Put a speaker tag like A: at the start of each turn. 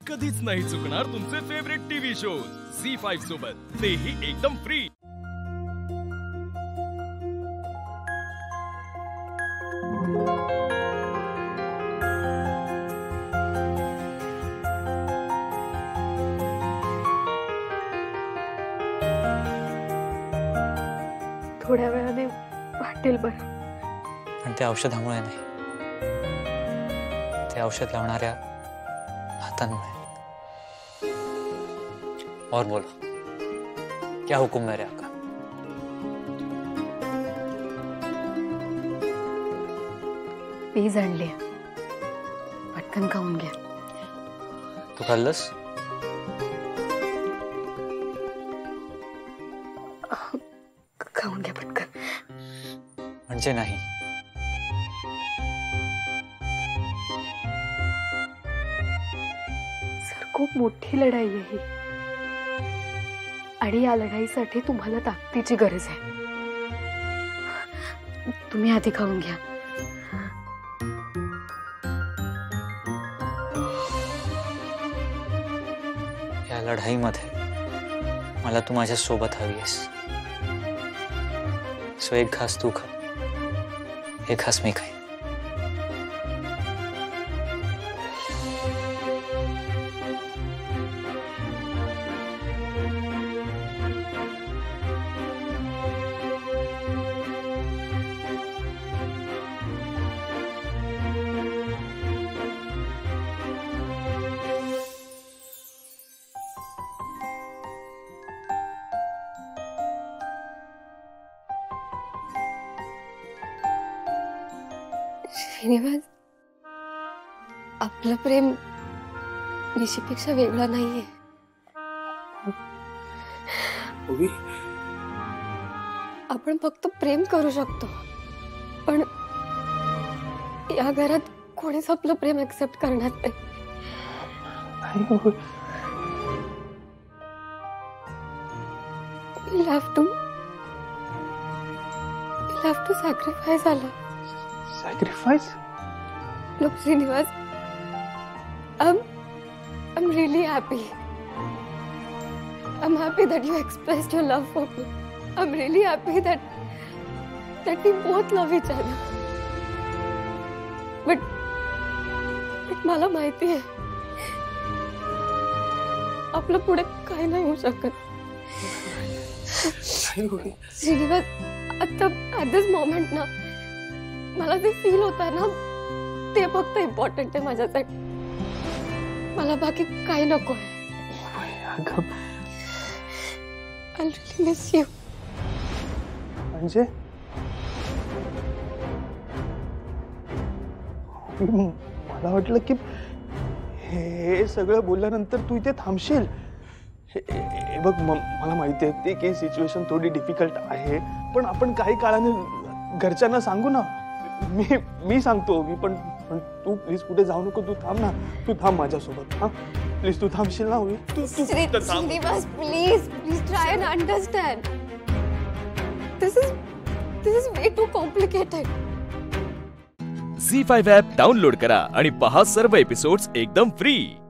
A: कधीच नाही चुकणार तुमचे फेवरेट टीव्ही शोज झी5 सोबत, तेही एकदम फ्री।
B: थोड्या वेळाने वाटेल बरं,
C: पण ते औषधामुळे नाही, ते औषध लावणाऱ्या हातांमुळे। और बोलो, क्या हुक्म मेरे आका?
B: पीज आणली, पटकन खाऊन घ्या।
C: तू खाल्लंस?
B: खाऊन घ्या पटकन।
C: म्हणजे नाही?
B: सर, खूप मोठी लढाई आहे ही, आणि या लढाईसाठी तुम्हाला ताकदीची गरज आहे। तुम्ही आधी खाऊन घ्या।
C: या लढाईमध्ये मला तू माझ्या सोबत हवी आहेस। सो एक घास तू खा, एक घास मी खाईन।
B: श्रीनिवास, आपलं प्रेम निशीपेक्षा वेगळं नाहीये। आपण फक्त प्रेम करू शकतो, पण या घरात कोणीच आपलं प्रेम एक्सेप्ट करणार नाही। We'll have to sacrifice Allah.
D: Sacrifice?
B: Look, Srinivas, I'm really happy. I'm happy that you expressed your love for me. I'm really happy that we both love each other. But मला माहिती आहे, आपलं पुढे काही नाही होऊ शकत। श्रीनिवास, आता at this moment ना, मला जे फील होता ना, ते फक्त इम्पॉर्टंट आहे माझ्यासाठी। मला बाकी काही नको आहे। I'll really miss you.
D: म्हणजे मला वाटलं की हे सगळं बोलल्यानंतर तू इथे थांबशील। हे बघ, मला माहिती आहे की सिच्युएशन थोडी डिफिकल्ट आहे, पण आपण काही काळाने घरच्यांना सांगू ना। मी सांगतो, पण तू प्लीज कुठे जाऊ नको। तू थांब ना, तू थांब माझ्यासोबत। हा प्लीज, तू थांबशील ना?
B: Shrinivas, please try and understand. This is way too complicated.
A: ZEE5 app download करा आणि पहा सर्व एपिसोड्स एकदम फ्री।